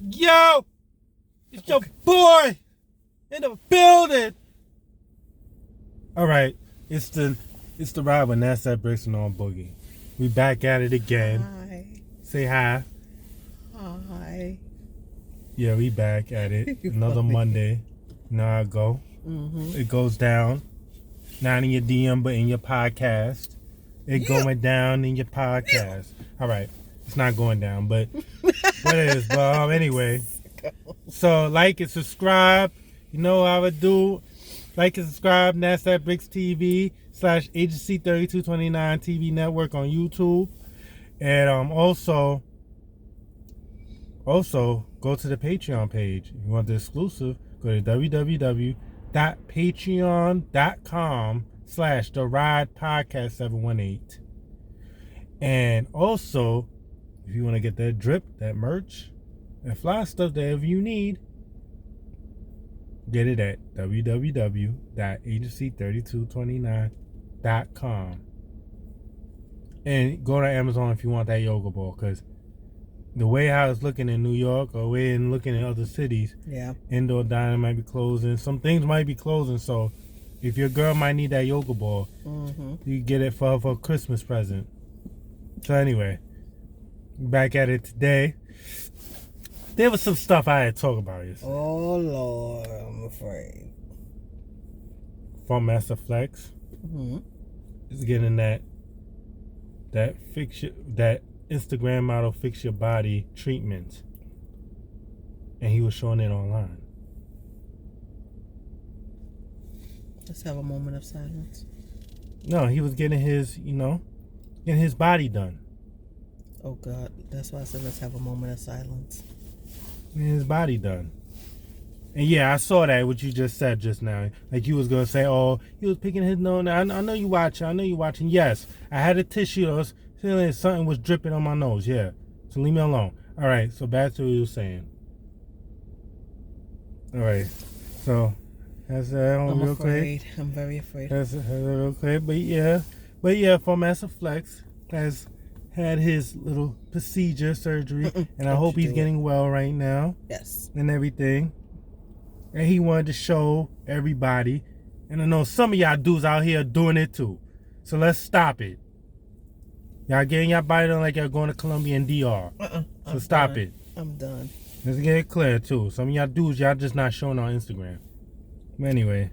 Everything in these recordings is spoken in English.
Yo, it's your boy in the building. All right, it's the ride with Nasdaq Brixx and on Boogie. We back at it again. Hi. Say hi. Hi. Yeah, we back at it. Another Monday. Now I go. It goes down. Not in your DM, but in your podcast. It going down in your podcast. All right. It's not going down, but what it is. But anyway. So like and subscribe. You know how I do. Like and subscribe. Nasdaq Brixx TV / Agency 3229 TV Network on YouTube. And also go to the Patreon page. If you want the exclusive, go to www.patreon.com/TheRidePodcast718. And also, if you want to get that drip, that merch, and fly stuff that if you need, get it at www.agency3229.com. And go to Amazon if you want that yoga ball, because the way how it's looking in New York or way in looking in other cities, indoor dining might be closing. Some things might be closing. So if your girl might need that yoga ball, you get it for a Christmas present. So anyway, back at it today. There was some stuff I had to talk about yesterday. Oh Lord, I'm afraid. From Master Flex is getting that Instagram model fix your body treatment, and he was showing it online. Let's have a moment of silence. No, he was getting his body done. Oh God, that's why I said let's have a moment of silence. Getting his body done. And yeah, I saw that what you just said just now. Like you was gonna say, oh, he was picking his nose. I know you watching. Yes, I had a tissue. I was feeling something was dripping on my nose. Yeah, so leave me alone. All right, so back to what you were saying. All right, so that's I'm real afraid. quick. I'm very afraid. That's real quick. But yeah, for Master Flex has had his little procedure surgery, and I hope he's getting well right now. Yes. And everything. And he wanted to show everybody. And I know some of y'all dudes out here doing it too. So let's stop it. Y'all getting y'all body done like y'all going to Colombia and DR. So stop it. I'm done. Let's get it clear too. Some of y'all dudes, y'all just not showing on Instagram. But anyway.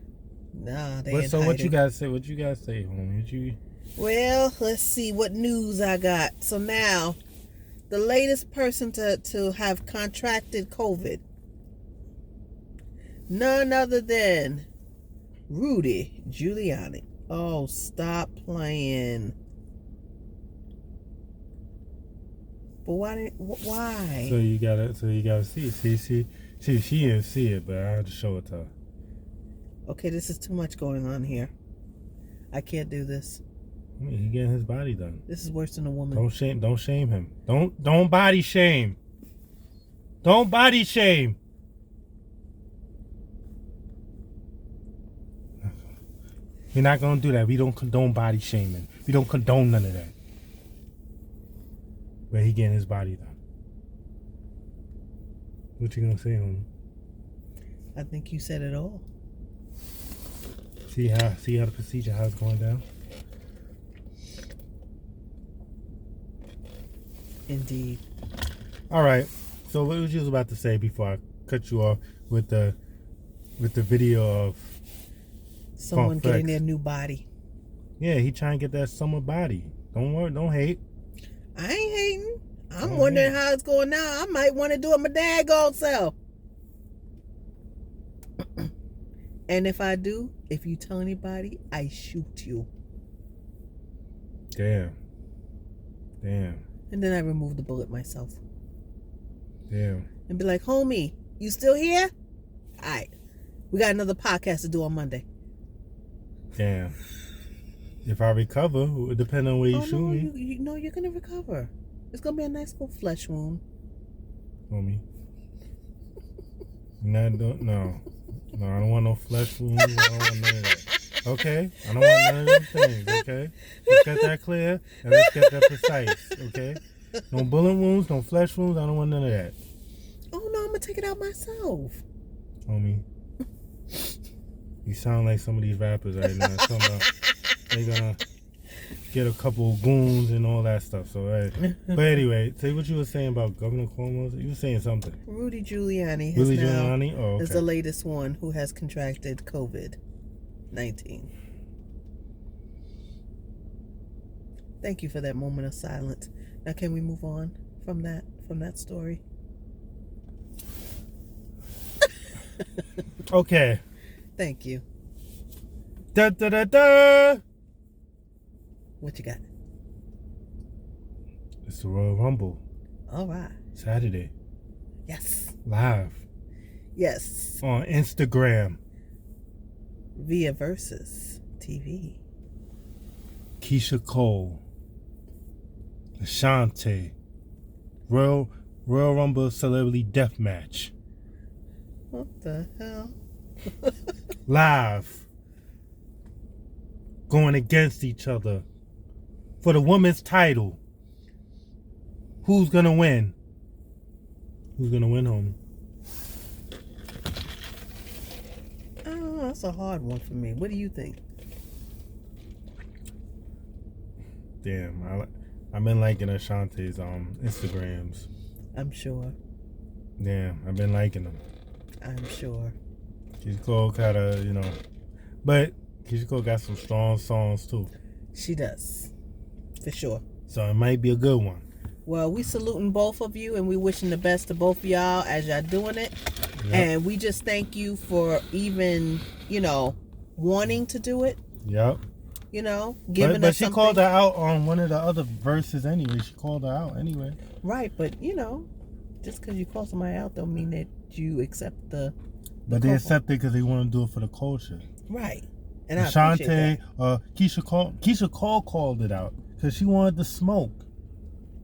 Nah, they ain't So hiding. what you guys say? Homie? Well, let's see what news I got. So now, the latest person to have contracted COVID, none other than Rudy Giuliani. Oh, stop playing. But why? So you gotta see. See, she didn't see it, but I had to show it to her. Okay, this is too much going on here. I can't do this. I mean, he getting his body done. This is worse than a woman. Don't shame him. Don't body shame. Don't body shame. We're not gonna do that. We don't condone body shaming. We don't condone none of that. But he getting his body done. What you gonna say, homie? I think you said it all. See how the procedure, how it's going down? Indeed. All right. So what was you about to say before I cut you off with the video of someone getting their new body? Yeah, he trying to get that summer body. Don't worry, don't hate. I ain't hating. I'm wondering how it's going now. I might want to do it my daggone self. And if I do, if you tell anybody, I shoot you. Damn. And then I remove the bullet myself. Damn. And be like, homie, you still here? All right. We got another podcast to do on Monday. Damn. If I recover, it would depend on where you shoot me. You know you're going to recover. It's going to be a nice little flesh wound. Homie. No, I don't want no flesh wounds. I don't want none of that. Okay? I don't want none of them things, okay? Let's get that clear and let's get that precise, okay? No bullet wounds, no flesh wounds. I don't want none of that. Oh, no, I'm gonna take it out myself. Homie, you sound like some of these rappers right now. They're gonna get a couple of goons and all that stuff. So, but anyway, say what you were saying about Governor Cuomo. You were saying something. Rudy Giuliani is the latest one who has contracted COVID-19. Thank you for that moment of silence. Now, can we move on from that story? Okay. Thank you. Da da da da. What you got? It's the Royal Rumble. All right. Saturday. Yes. Live. Yes. On Instagram. Via Versus TV. Keyshia Cole. Ashanti. Royal Rumble Celebrity Deathmatch. What the hell? Live. Going against each other. For the women's title. Who's gonna win? Who's gonna win, homie? Oh, that's a hard one for me. What do you think? Damn, I've been liking Ashanti's Instagrams. I'm sure. Damn, I've been liking them. I'm sure. Keyshia Cole kinda, but Keyshia Cole got some strong songs too. She does. For sure. So it might be a good one. Well, we saluting both of you and we wishing the best to both of y'all as y'all doing it. Yep. And we just thank you for even, wanting to do it. Yep. Giving but us she something. called her out on one of the other verses anyway. She called her out anyway. Right, but just because you call somebody out don't mean that you accept the But they accept it because they want to do it for the culture. Right. And Ashanti, Keyshia Cole called it out because she wanted the smoke.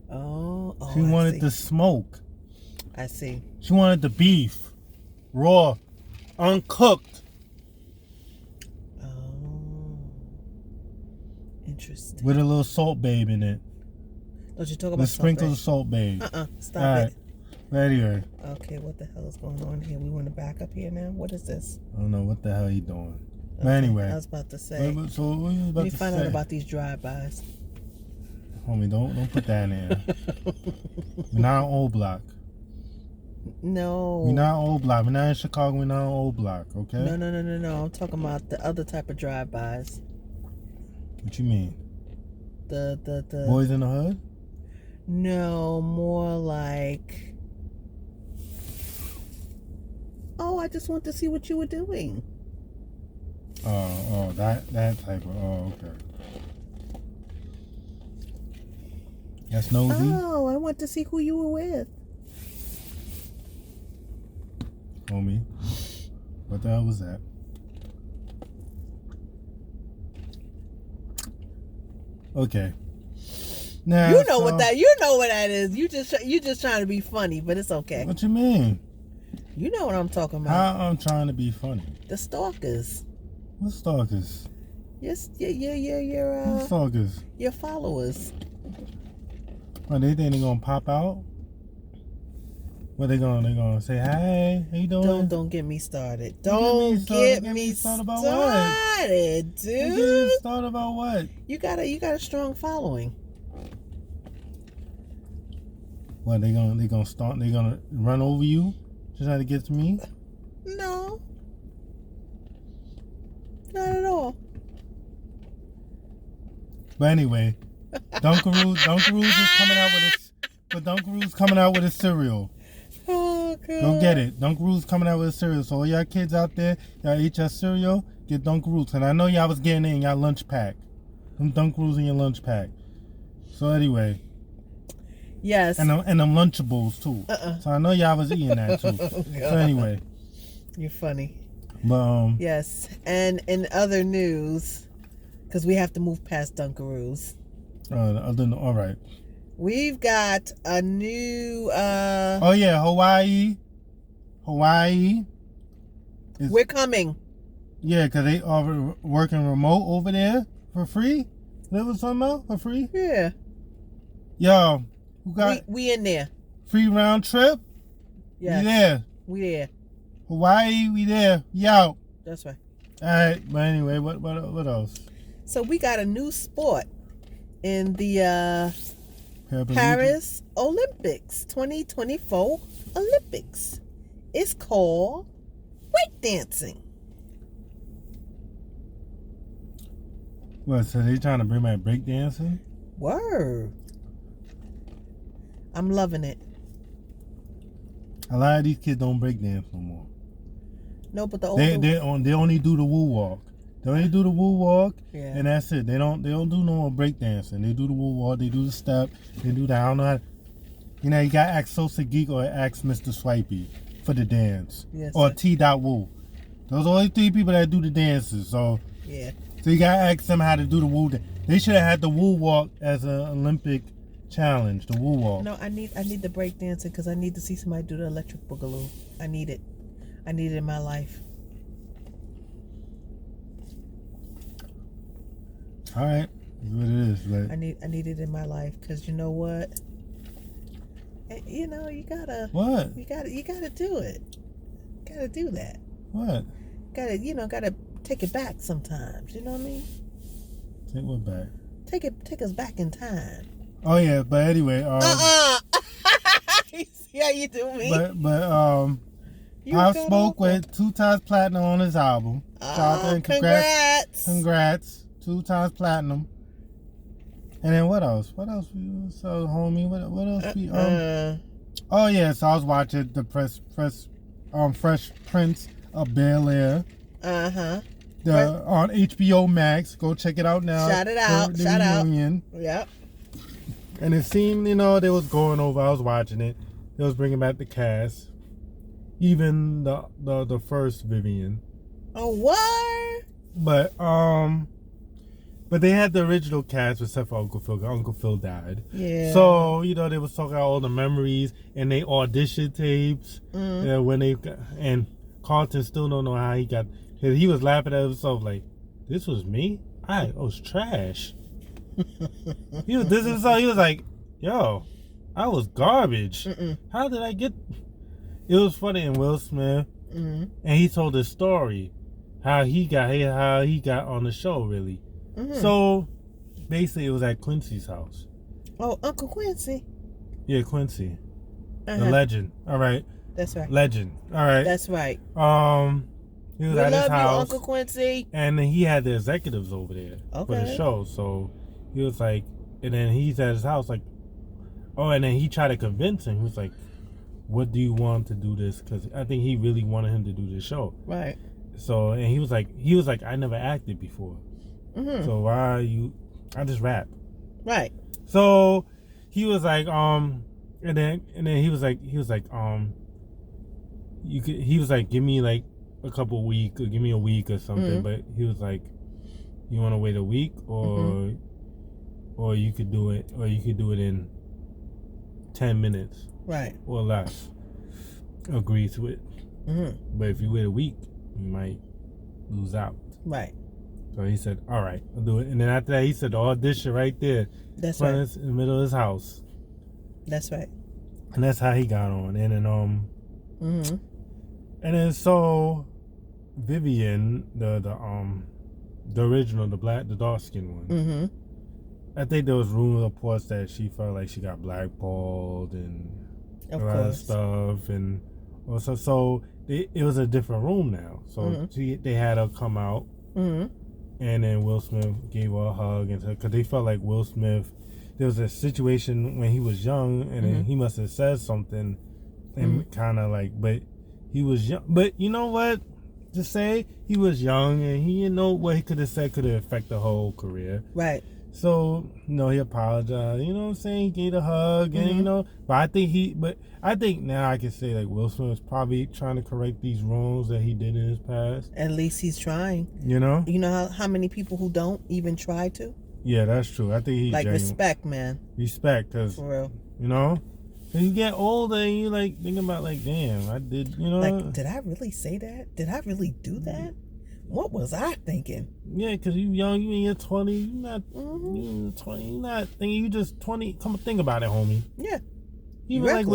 She wanted the smoke. I see. She wanted the beef, raw, uncooked. Oh, interesting. With a little Salt Babe in it. Don't you talk about with sprinkles of Salt Babe. Stop it. But anyway. Okay, what the hell is going on here? We want to back up here now? What is this? I don't know what the hell you doing. Okay, But anyway. I was about to say. So what you about Let me to find say? out about these drive-bys. Homie, don't put that in there. We're not on Old Block. No. We're not on Old Block. We're not in Chicago. We're not on Old Block, okay? No. I'm talking about the other type of drive-bys. What you mean? The Boys in the Hood? No, more like, I just want to see what you were doing. That type of, okay. That's nosy? Oh, I want to see who you were with. Homie, what the hell was that? Okay. Now, You know what that is. You just trying to be funny, but it's okay. What you mean? You know what I'm talking about. How I'm trying to be funny? The stalkers. What stalkers? Yes, your What stalkers? your followers. Oh, they think they gonna pop out? What they gonna say? Hey, how you doing? Don't get me started. Don't get me started about what? dude. Get me started about what? You got a strong following. What they gonna start? They gonna run over you? Just trying to get to me? No. Not at all. But anyway, Dunkaroos is coming out with its. But Dunkaroos coming out with a cereal. Oh God. Go get it. Dunkaroos coming out with a cereal. So all y'all kids out there, y'all eat your cereal, get Dunkaroos. And I know y'all was getting it in your lunch pack. Them Dunkaroos in your lunch pack. So anyway. Yes. And them Lunchables too. So I know y'all was eating that too. So anyway. You're funny. But yes. And in other news, because we have to move past Dunkaroos. All right. We've got a new Hawaii. We're coming. Yeah, because they are working remote over there for free. There was something else for free? Yeah. Yo, who got we in there. free round trip? Yes. We there. We there. Hawaii, we there. We out. That's right. All right. But anyway, what else? So we got a new sport in the Paris Olympics, 2024 Olympics. It's called breakdancing. What, so they trying to bring back breakdancing? Word. I'm loving it. A lot of these kids don't breakdance no more. No, but the older... They only do the woo walk. They only do the woo walk, Yeah. and that's it. They don't do no more breakdancing. They do the woo walk, they do the step, they do the, I don't know how, you know, you got to ask Sosa Geek or ask Mr. Swipey for the dance. Yes, or sir. T.Woo. Those are the only 3 people that do the dances, so... Yeah. So you gotta ask them how to do the woo. They should have had the woo walk as an Olympic challenge. The woo walk. No, I need the breakdancing because I need to see somebody do the electric boogaloo. I need it. I need it in my life. All right, that's what it is. But I need it in my life because you know what? You know you gotta. What? You gotta do it. Gotta do that. What? Gotta take it back sometimes. You know what I mean? Take what back? Take us back in time. Oh yeah, but anyway. You see how you do me? But Pop Smoke with 2 times platinum on his album. Shout out to him. Congrats. 2 times platinum. And then what else? So homie, what else we Oh yeah, so I was watching the Fresh Prince of Bel-Air. On HBO Max. Go check it out now. Shout it out. Shout reunion. out. Yep. And it seemed, they was going over. I was watching it. They was bringing back the cast. Even the first Vivian. Oh, what? But they had the original cast except for Uncle Phil. Uncle Phil died. Yeah. So, they was talking about all the memories and they audition tapes. And Carlton still don't know how he got. He was laughing at himself like, this was me? I was trash. He was like, yo, I was garbage. How did I get... It was funny in Will Smith. And he told his story. How he got on the show, really. So, basically, it was at Quincy's house. Oh, Uncle Quincy. Yeah, Quincy. The legend. All right. That's right. Legend. All right. That's right. He was at his house. You, Uncle Quincy. And he had the executives over there for the show. So, he was like, and then he's at his house like, and then he tried to convince him. He was like, what do you want to do this? Because I think he really wanted him to do this show. Right. So, and he was like, I never acted before. So why are you? I just rap. Right. So he was like, and then he was like, he was like, give me like a couple weeks or give me a week or something. But he was like, you want to wait a week or you could do it, in 10 minutes. Right. Or less. Agree to it. But if you wait a week, you might lose out. Right. So he said, all right, I'll do it. And then after that, he said, the audition right there. That's right. In the middle of his house. That's right. And that's how he got on. And then, and then so Vivian, the original, the dark-skinned one. I think there was rumor reports that she felt like she got blackballed and a lot of stuff. And also, so it was a different room now. So they had her come out. And then Will Smith gave her a hug, and because they felt like Will Smith, there was a situation when he was young, and then he must have said something, and kind of like, but he was young. But you know what? To say he was young, and he didn't know what he could have said could have affected the whole career. Right. So, he apologized. You know what I'm saying? He gave a hug, and but I think now I can say like Will Smith is probably trying to correct these wrongs that he did in his past. At least he's trying. You know? You know how many people who don't even try to? Yeah, that's true. I think he's like genuine. Respect, man. Respect, because for real. When you get older and you like think about like, damn, I did, Like, did I really say that? Did I really do that? What was I thinking? Yeah, because you young, you in your 20s, you in 20, you're not thinking, you just 20. Come think about it, homie. Yeah. Even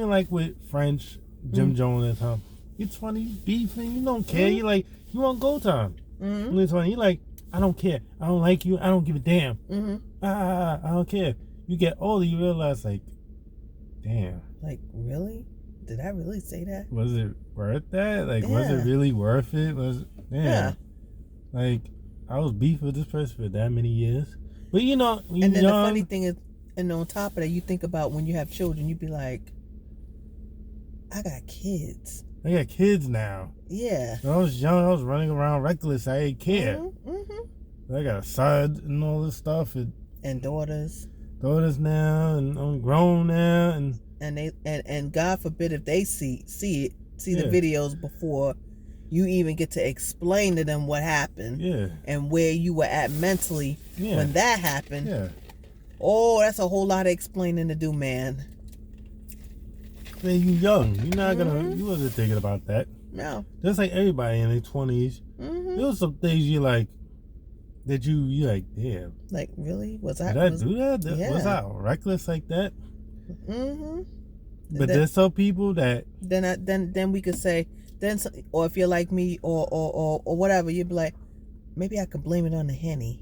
like with French, Jim Jones and stuff. You're 20, beefing, you don't care. You like, you want go time. When you're 20, you like, I don't care. I don't like you. I don't give a damn. I don't care. You get older, you realize, like, damn. Like, really? Did I really say that? Was it worth that? Like, was it really worth it? Like, I was beef with this person for that many years. But, you know, when you're and then young, the funny thing is, and on top of that, you think about when you have children, you be like, I got kids. I got kids now. Yeah. When I was young, I was running around reckless. I didn't care. I got a son and all this stuff. And daughters. Daughters now, and I'm grown now. And God forbid if they see the videos before you even get to explain to them what happened. Yeah. And where you were at mentally when that happened. Yeah. Oh, that's a whole lot of explaining to do, man. Man, you young. You're not you wasn't thinking about that. No. Just like everybody in their 20s. There was some things you like, that you like, damn. Like, really? Did I do that? Yeah. Was I reckless like that? But there's some people that... Then we could say, or if you're like me, or whatever, you'd be like, maybe I could blame it on the Henny.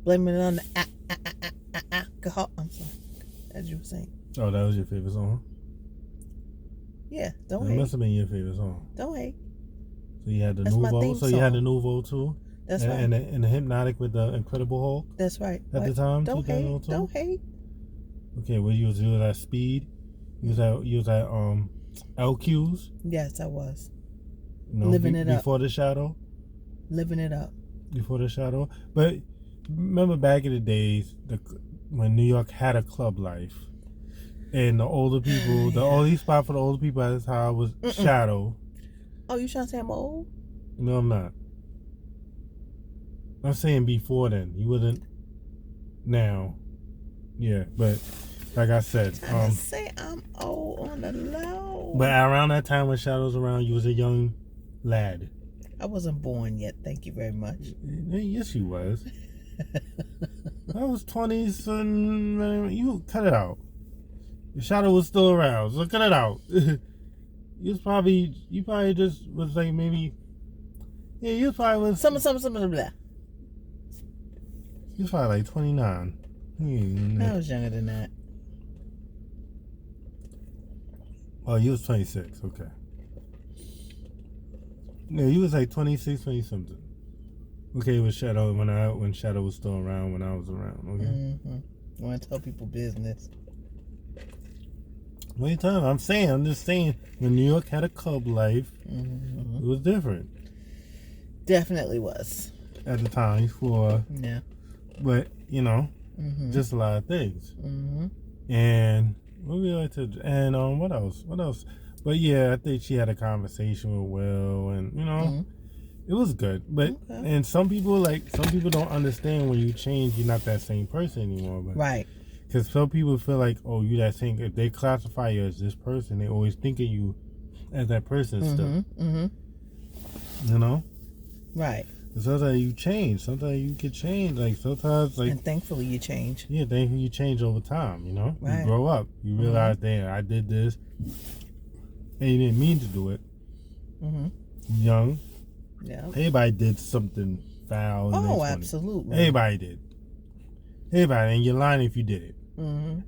Blame it on the alcohol. I'm sorry. As you were saying. Oh, that was your favorite song? Yeah, don't That hate. must have been your favorite song. Don't hate. So you had the That's my Nouveau. theme So you had the song. Nouveau too. That's right. And the Hypnotic with the Incredible Hulk. That's right. At the time, Don't hate. 2002? Don't hate. Okay, well you was at Speed. You was at LQ's. Yes, I was. You know, Living it up. Before the Shadow. Living it up. Before the Shadow. But remember back in the days when New York had a club life. And the older people, the only spot for the older people at the time was Shadow. Oh, you trying to say I'm old? No, I'm not. I'm saying before then. You wouldn't now. Yeah, but like I said, I say I'm old on the low. But around that time when Shadow was around, you was a young lad. I wasn't born yet. Thank you very much. Yes, you was. I was 20s, and you cut it out. The Shadow was still around, so cut it out. You probably just was like maybe, yeah, you probably was Something, blah. You was probably like 29. I was younger than that. Oh, you was 26, okay. Yeah, you was like 26, 20 something. Okay, with Shadow when Shadow was still around, when I was around, okay? I want to tell people business. What are you talking about? I'm just saying, when New York had a club life, it was different. Definitely was. At the time, Yeah. But, you know, just a lot of things. And what we like to, and what else? But yeah, I think she had a conversation with Will, and you know, it was good. But and some people don't understand when you change, you're not that same person anymore. But, right. Because some people feel like, oh, you that same. If they classify you as this person, they always think of you as that person still. You know. Right. Sometimes you change. Sometimes you can change. Like sometimes, like. And thankfully, you change. Yeah, thankfully you change over time. You know, right. You grow up. You realize, damn, I did this, and you didn't mean to do it. Young. Yeah. Everybody did something foul. Oh, absolutely. Everybody did. Everybody, and you're lying if you did it.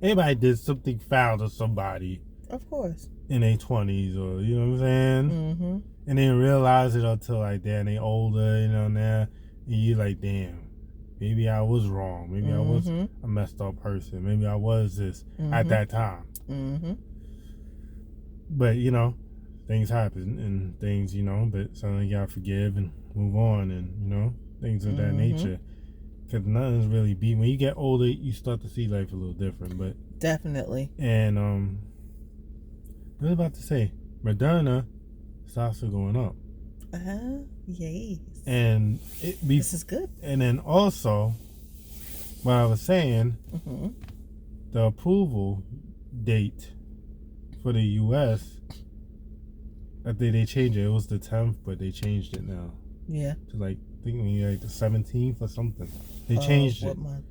Everybody did something foul to somebody. Of course. In their 20s, or you know what I'm saying? And they didn't realize it until like damn, they older, you know, now. And you like, damn, maybe I was wrong. Maybe I was a messed up person. Maybe I was this at that time. But you know, things happen and things, you know, but sometimes you gotta forgive and move on, and you know, things of that nature. Because nothing's really beat. When you get older, you start to see life a little different. But definitely. And what was I about to say? Moderna stocks are going up. Yes. And this is good. And then also, what I was saying, the approval date for the U.S., I think they changed it. It was the 10th, but they changed it now. Yeah. To like, I think maybe like the 17th or something. They changed it. What month?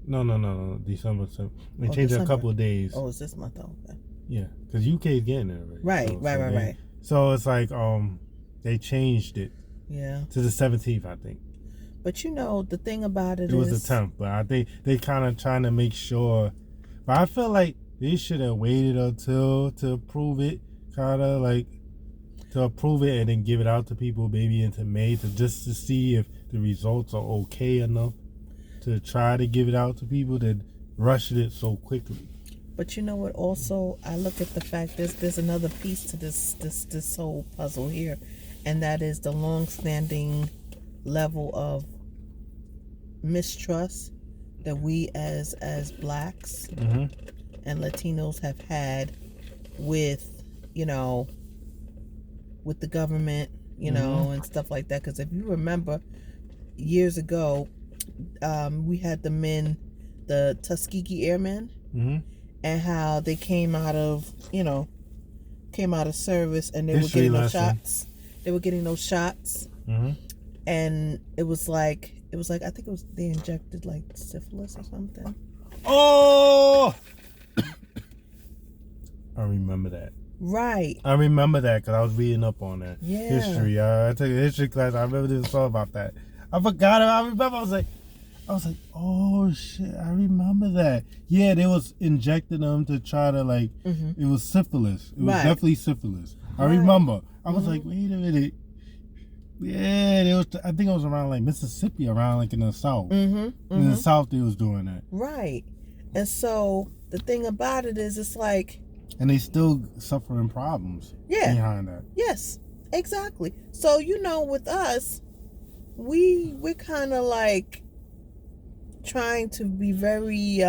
No. December 7th. They changed it a couple of days. Oh, it's this month. Oh, okay. Yeah, because UK is getting it already. Right. So it's like they changed it. Yeah. To the 17th, I think. But the thing about it was the 10th, but I think they kind of trying to make sure. But I feel like they should have waited until to approve it, to approve it and then give it out to people maybe into May to see if the results are okay enough to try to give it out to people that rushed it so quickly. But you know what? Also, I look at the fact there's another piece to this whole puzzle here, and that is the long-standing level of mistrust that we as blacks and Latinos have had with with the government, and stuff like that. Because if you remember, years ago, we had the Tuskegee Airmen, and how they came out of service, and they were getting those shots. They were getting those shots, and it was like I think they injected like syphilis or something. Oh, I remember that. Right. I remember that because I was reading up on that history. I took a history class. I remember this all about that. I forgot. I remember. I was like, oh shit! I remember that. Yeah, they was injecting them to try to it was syphilis. It was definitely syphilis. I remember. I was like, wait a minute. Yeah, they was. I think it was around like Mississippi, around like in the South. In the South, they was doing that. Right. And so the thing about it is, it's like. And they still suffering problems. Behind that. Yes, exactly. So with us, we're kind of like trying to be very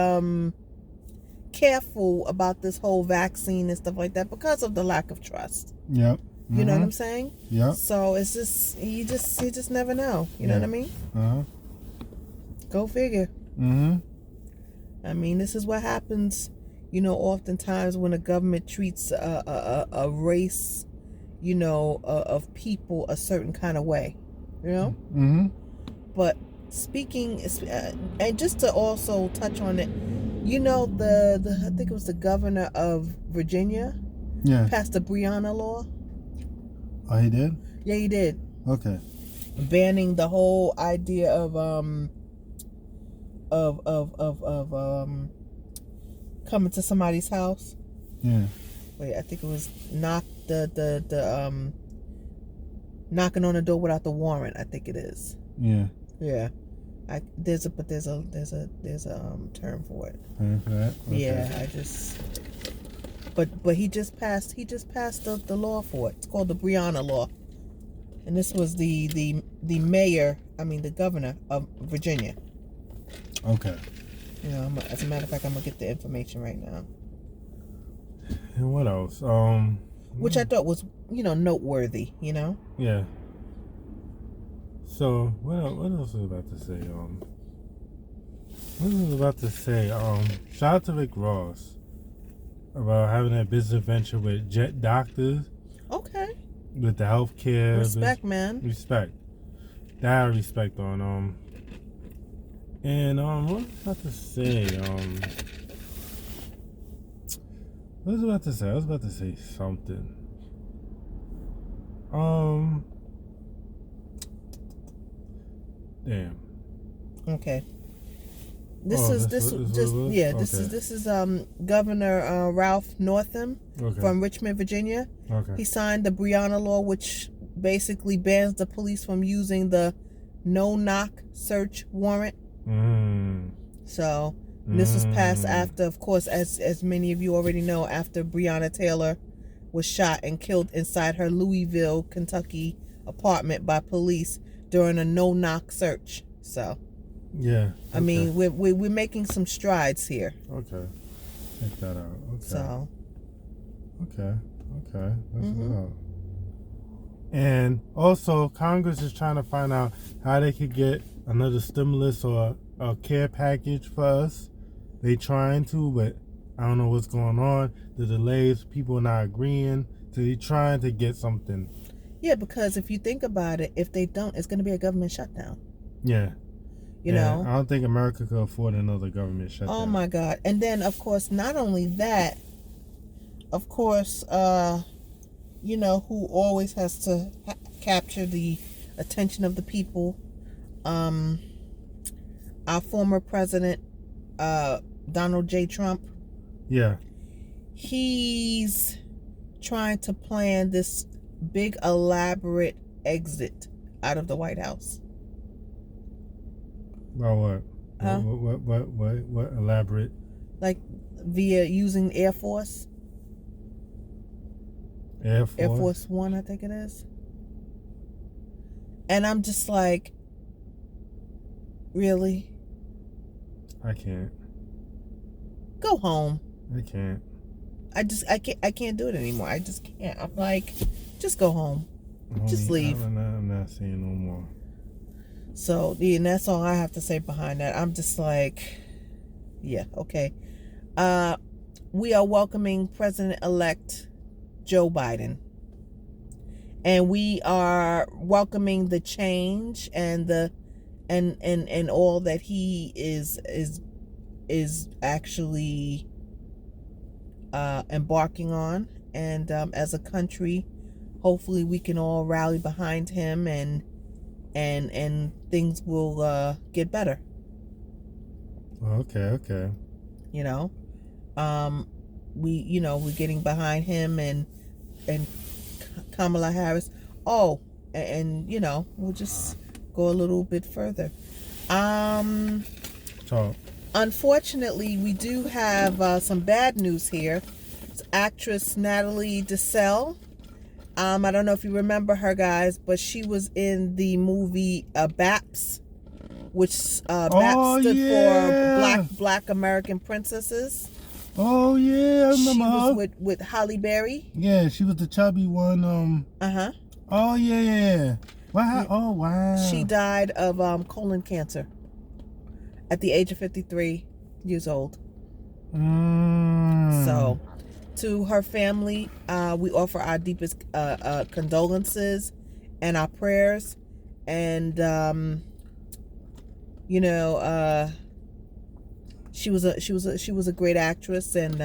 careful about this whole vaccine and stuff like that because of the lack of trust. Yep. You know what I'm saying? Yeah. So it's just you just never know. You know what I mean? Go figure. I mean, this is what happens. Oftentimes when a government treats a race, of people a certain kind of way, But speaking, and just to also touch on it, I think it was the governor of Virginia, passed the Breonna law. Oh, he did? Yeah, he did. Okay. Banning the whole idea of coming to somebody's house. Yeah. Wait, I think it was knocking on the door without the warrant. I think it is. Yeah. Yeah. There's a term for it. Term for that? Okay. Yeah. But he just passed the law for it. It's called the Breonna law, and this was the mayor. I mean the governor of Virginia. Okay. As a matter of fact, I'm gonna get the information right now. And what else? Which I thought was, noteworthy. Yeah. So what else was I about to say? Shout out to Rick Ross about having that business venture with Jet Doctors. Okay. With the healthcare. Respect, man. Respect. That I respect on. And what was I about to say? What was I about to say? I was about to say something. Damn. Okay. This is Governor Ralph Northam from Richmond, Virginia. Okay. He signed the Breonna law, which basically bans the police from using the no-knock search warrant. So this was passed after, of course, as many of you already know, after Breonna Taylor was shot and killed inside her Louisville, Kentucky apartment by police during a no-knock search. So yeah, okay. I mean, we're making some strides here. Okay, check that out. Okay. So okay, that's good. And also, Congress is trying to find out how they could get another stimulus or a care package for us. They trying to, but I don't know what's going on. The delays, people are not agreeing. So they trying to get something. Yeah, because if you think about it, if they don't, it's going to be a government shutdown. Yeah. You know? I don't think America could afford another government shutdown. Oh my God. And then, of course, not only that, of course, you know, who always has to capture the attention of the people. Our former president, Donald J. Trump. Yeah. He's trying to plan this big elaborate exit out of the White House. About what? Huh? What elaborate? Like via using Air Force. Air Force One, I think it is. And I'm just like, really? I can't. Go home. I can't. I can't do it anymore. I just can't. I'm like, just go home. Just leave. I'm not saying no more. So, yeah, and that's all I have to say behind that. I'm just like, yeah, okay. We are welcoming President-elect Joe Biden. And we are welcoming the change and the and all that he is actually embarking on. And as a country, hopefully we can all rally behind him and things will get better. Okay. You know, we're getting behind him and Kamala Harris. Oh, and you know, we'll just go a little bit further. Unfortunately, we do have some bad news here. It's actress Natalie Desselle. I don't know if you remember her, guys, but she was in the movie BAPS, which BAPS stood for Black American Princesses. Oh yeah, I remember she her. was with Halle Berry. Yeah, she was the chubby one. Oh yeah. Wow. Oh wow. She died of colon cancer at the age of 53 years old. So, to her family, we offer our deepest condolences and our prayers. And you know, she was a great actress and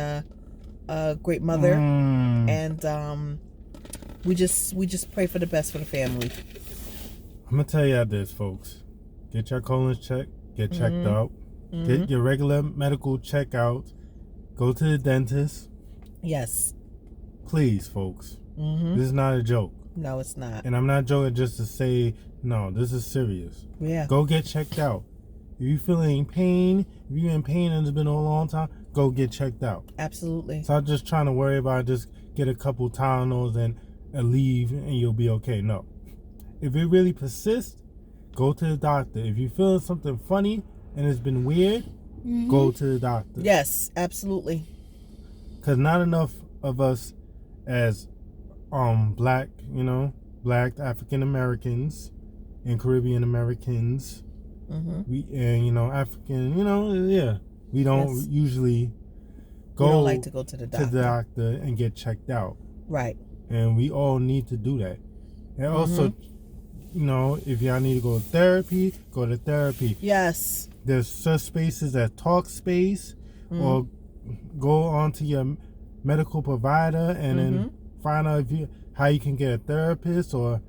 a great mother. And we just pray for the best for the family. I'm gonna tell you this, folks. Get your colons checked. Get checked out. Get your regular medical checkout. Go to the dentist. Yes. Please, folks. This is not a joke. No, it's not. And I'm not joking just to say, no, this is serious. Yeah. Go get checked out. If you're feeling pain, if you're in pain and it's been a long time, go get checked out. Absolutely. Stop just trying to worry about just get a couple Tylenols and leave and you'll be okay. No. If it really persists, go to the doctor. If you're feeling something funny and it's been weird, go to the doctor. Yes, absolutely. Because not enough of us as black African Americans and Caribbean Americans, African, we don't usually don't like to go to the doctor and get checked out. Right. And we all need to do that. And also, if y'all need to go to therapy, go to therapy. Yes. There's such spaces as Talkspace, or go on to your medical provider and then find out how you can get a therapist, or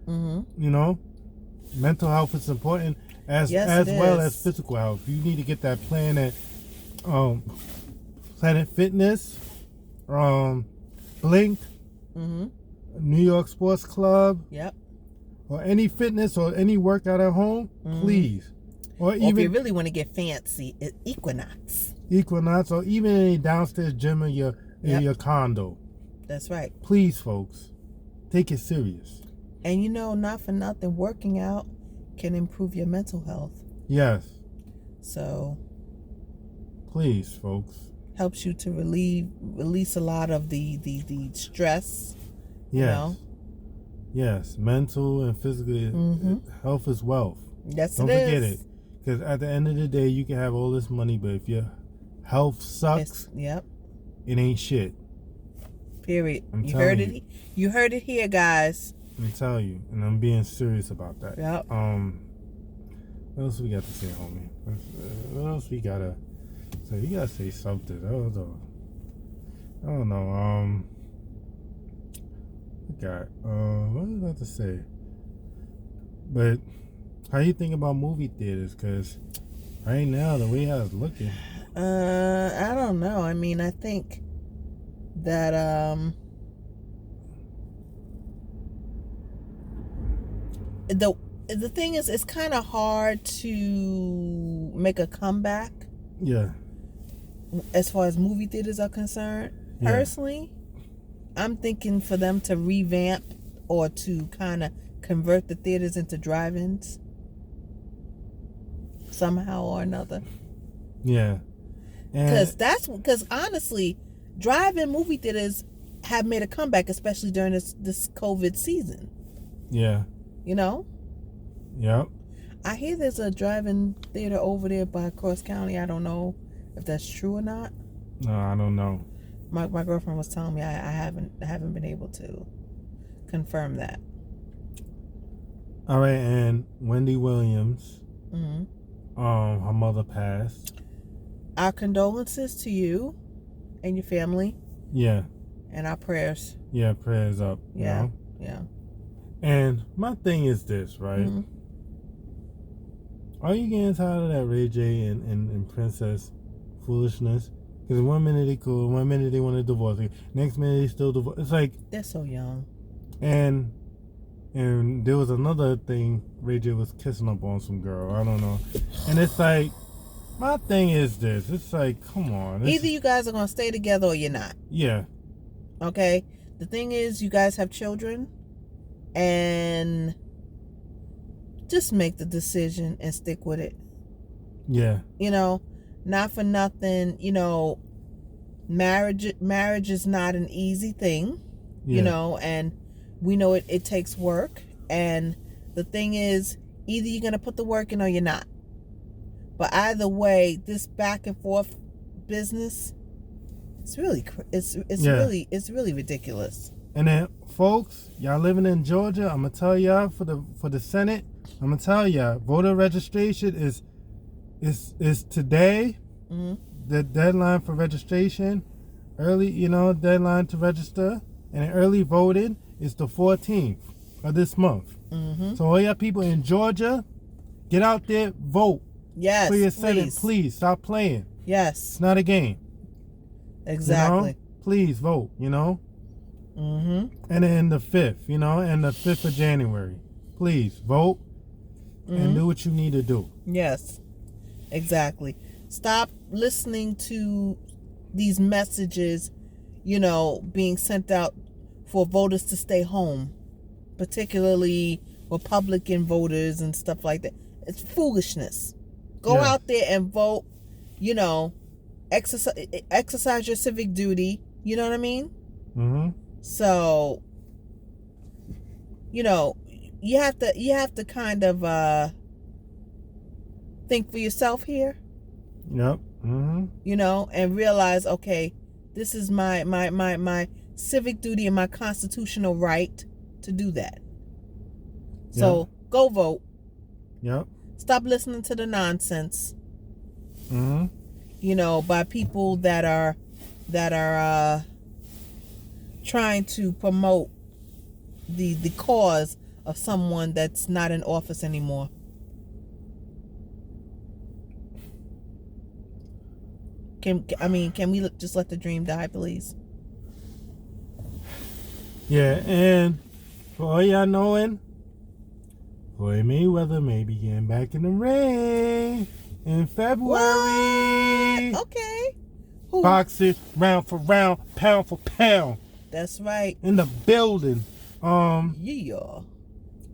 mental health is important as well as physical health. You need to get that plan at Planet Fitness, Blink, New York Sports Club, or any fitness or any workout at home, please. Or even if you really want to get fancy, Equinox, or even a downstairs gym in your condo. That's right. Please, folks, take it serious. And not for nothing, working out can improve your mental health. Yes. So, please, folks. Helps you to release a lot of the stress. Yes. Yes, mental and physical health is wealth. Yes, Don't forget it. Because at the end of the day, you can have all this money, but if your health sucks, it ain't shit. Period. You heard it here, guys. Let me tell you, and I'm being serious about that. Yep. What else we got to say, homie? What else we gotta say? You gotta say something. I don't know. What was I about to say? But how you think about movie theaters? Because right now, the way I was looking, I don't know. I mean, I think that the thing is, it's kind of hard to make a comeback. Yeah. As far as movie theaters are concerned, personally, I'm thinking for them to revamp or to kind of convert the theaters into drive-ins somehow or another. Yeah. Because honestly, drive-in movie theaters have made a comeback, especially during this COVID season. Yeah. You know? Yep. I hear there's a drive-in theater over there by Cross County. I don't know if that's true or not. No, I don't know. My girlfriend was telling me I haven't been able to confirm that. All right, and Wendy Williams, Mm-hmm. Her mother passed. Our condolences to you and your family. Yeah. And our prayers. Yeah, prayers up. Yeah. You know? Yeah. And my thing is this, right? Mm-hmm. Are you getting tired of that Ray J and Princess foolishness? Because 1 minute they cool, 1 minute they want to divorce. Next minute they still divorce. It's like they're so young. And there was another thing, Ray J was kissing up on some girl. I don't know. And it's like, my thing is this. It's like, come on. Either you guys are going to stay together or you're not. Yeah. Okay? The thing is, you guys have children. And just make the decision and stick with it. Yeah. You know, not for nothing, you know, marriage is not an easy thing, you know, and we know it takes work. And the thing is, either you're going to put the work in or you're not. But either way, this back and forth business, it's really ridiculous. And then, folks, y'all living in Georgia, I'm gonna tell y'all for the Senate, I'm gonna tell y'all voter registration is today. Mm-hmm. The deadline for registration, deadline to register, and early voting is the 14th of this month. Mm-hmm. So all y'all people in Georgia, get out there, vote. Yes, for your Senate, please stop playing. Yes, it's not a game. Exactly. You know? Please vote. You know. Mm-hmm. And then the 5th, and the 5th of January, please vote and do what you need to do. Yes, exactly. Stop listening to these messages, being sent out for voters to stay home, particularly Republican voters and stuff like that. It's foolishness. Go out there and vote, exercise your civic duty. You know what I mean? Mm-hmm. So, you have to kind of think for yourself here. Yep. Mm-hmm. And realize, okay, this is my civic duty and my constitutional right to do that. So go vote. Yep. Stop listening to the nonsense. Mm-hmm. By people that are trying to promote the cause of someone that's not in office anymore. Can we just let the dream die, please? Yeah, and for all y'all knowing, Floyd Mayweather may be getting back in the ring in February. What? Okay. Boxing, round for round, pound for pound. That's right. In the building. Yeah.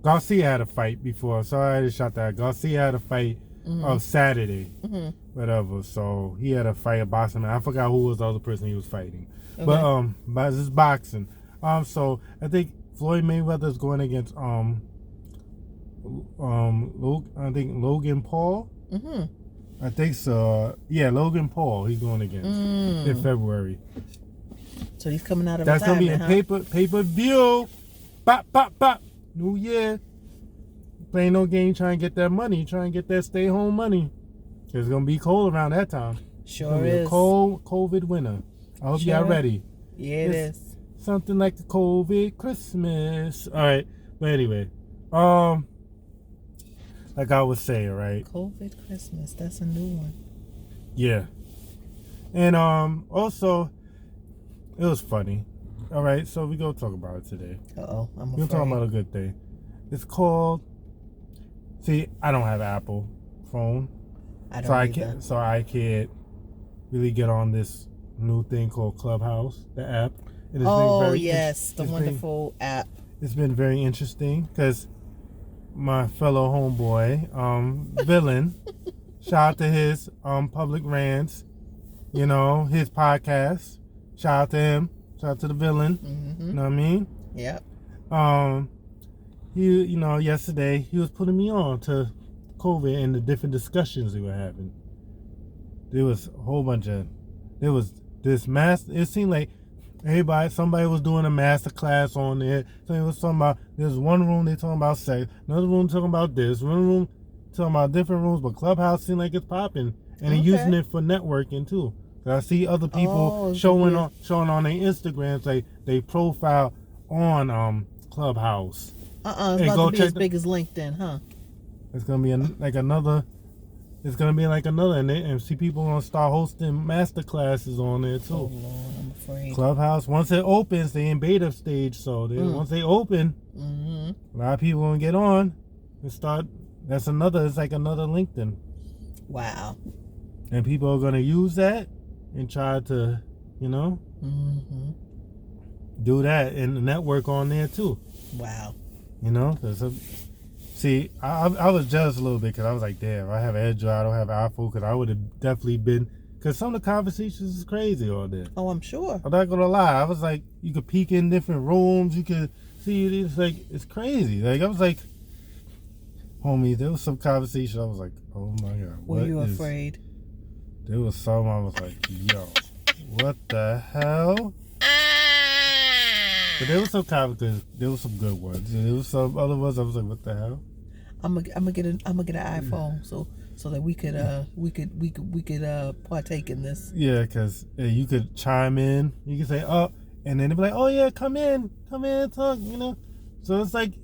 Garcia had a fight before. Sorry I just shot that. Garcia had a fight of Saturday. Mm-hmm. Whatever. So he had a fight, a boxing man. I forgot who was the other person he was fighting. Okay. But this is boxing. So I think Floyd Mayweather is going against Logan Paul. Mm-hmm. I think so. Yeah, Logan Paul he's going against in February. So he's coming out of That's gonna be retirement, a pay-per-view. Bop, bop, bop. New Year. playing no game, trying to get that money, trying to get that stay home money. It's gonna be cold around that time. Sure is. A cold COVID winter. I hope y'all ready. Yeah, it is. Something like a COVID Christmas. All right, but anyway, like I was saying, right? COVID Christmas. That's a new one. Yeah, and also, it was funny. All right, so we gonna talk about it today. I'm afraid. We're talking about a good thing. It's called. See, I don't have Apple phone, I can't really get on this new thing called Clubhouse, the app. It has the wonderful app. It's been very interesting because my fellow homeboy, Villain, shout out to his public rants, his podcast. Shout out to him. Shout out to the Villain. Mm-hmm. You know what I mean? Yep. He, yesterday he was putting me on to COVID and the different discussions we were having. There was a whole bunch of, there was this it seemed like somebody was doing a master class on there. So it was talking about, there's one room they talking about sex, another room talking about this, one room talking about different rooms, but Clubhouse seemed like it's popping. And they're using it for networking too. I see other people showing on their Instagrams, they profile on Clubhouse. It's about to be as big as LinkedIn, huh? It's gonna be another. It's gonna be like another, and see people gonna start hosting master classes on there too. Oh Lord, I'm afraid. Clubhouse, once it opens, they in beta stage, so once they open, a lot of people gonna get on and start. It's like another LinkedIn. Wow. And people are gonna use that and try to, do that and network on there too. Wow. See, I was jealous a little bit because I was like, damn, I have Android, I don't have Apple, because I would have definitely been, because some of the conversations is crazy on there. Oh, I'm sure. I'm not gonna lie. I was like, you could peek in different rooms, you could see, it's crazy. Like, I was like, homie, there was some conversation, I was like, oh my God. Were you afraid? There was some, I was like, yo, what the hell? But there was some there was some good ones. There was some other ones I was like, what the hell? I'm gonna get an iPhone so that we could partake in this. Yeah, because you could chime in. You could say, oh, and then they'd be like, oh yeah, come in, talk. So it's like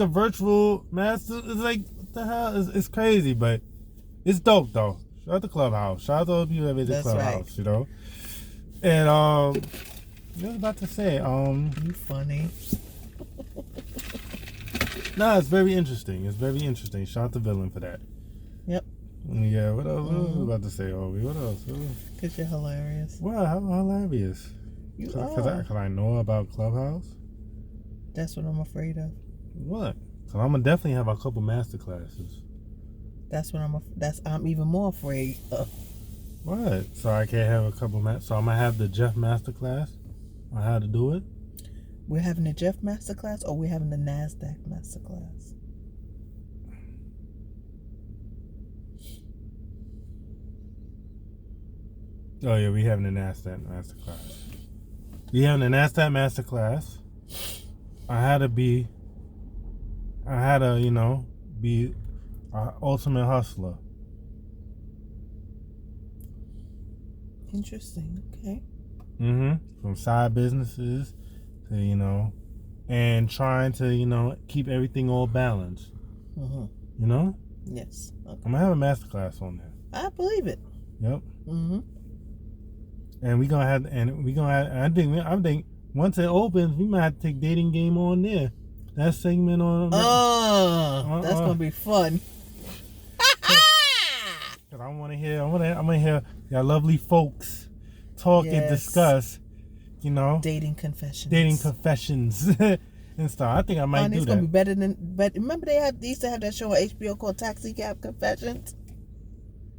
a virtual master. It's like, what the hell? It's crazy, but it's dope though. Shout out to Clubhouse. Shout out to all the people that visit Clubhouse. Right. And I was about to say, you funny. Nah, it's very interesting. Shout out to Villain for that. Yep. Yeah, what else? What was I about to say, Obi? What else? Because you're hilarious. Wow, how hilarious. You Because I know about Clubhouse? That's what I'm afraid of. What? Because I'm going to definitely have a couple master classes. I'm even more afraid of. What? So I can't have a couple so I'm going to have the Jeff master class on how to do it? We're having the Jeff masterclass, or we're having the NASDAQ masterclass? Oh yeah, we having the NASDAQ masterclass. We having the NASDAQ masterclass. I had to be an ultimate hustler. Interesting. Okay. From side businesses to, and trying to, keep everything all balanced. Yes. Okay. I'm gonna have a masterclass on there. I believe it. Yep. And I think once it opens, we might have to take dating game on there. That segment on. That's gonna be fun. Cause I'm gonna hear y'all lovely folks talk and discuss, dating confessions. And stuff. I think I might do that. It's gonna be better than. But remember they used to have that show on HBO called Taxi Cab Confessions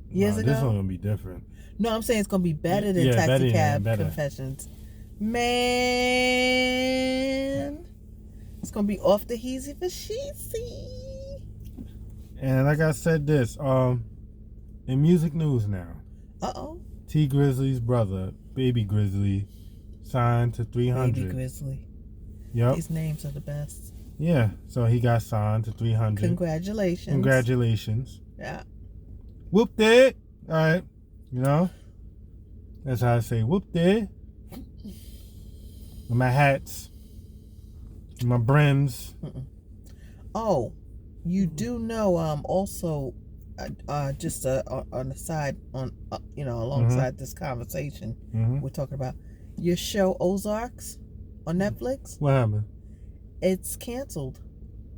years ago. This one's gonna be different. No, I'm saying it's gonna be better than Taxi Cab Confessions. Man, it's gonna be off the heezy for sheezy. And like I said, this in music news now. T Grizzly's brother, Baby Grizzly, signed to 300. Baby Grizzly. Yep. These names are the best. Yeah, so he got signed to 300. Congratulations. Yeah. Whooped it. All right. You know, that's how I say whooped it. With my hats, my brims. Oh, you do know. Also, just on the side, alongside this conversation, we're talking about your show Ozarks on Netflix. What happened? It's canceled.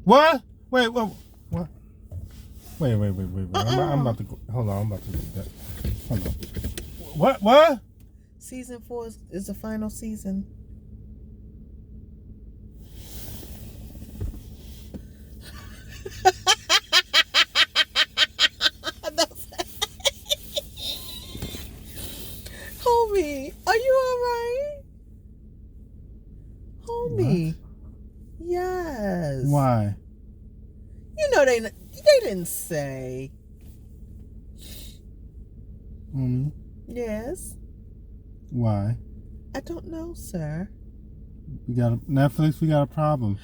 What? Wait, what? Wait. I'm about to go. Hold on, I'm about to do that. Hold on. What? Season 4 is the final season. Homie, are you alright? Homie. What? Yes. Why? You know they didn't say. Yes. Why? I don't know, sir. We got Netflix. We got a problem.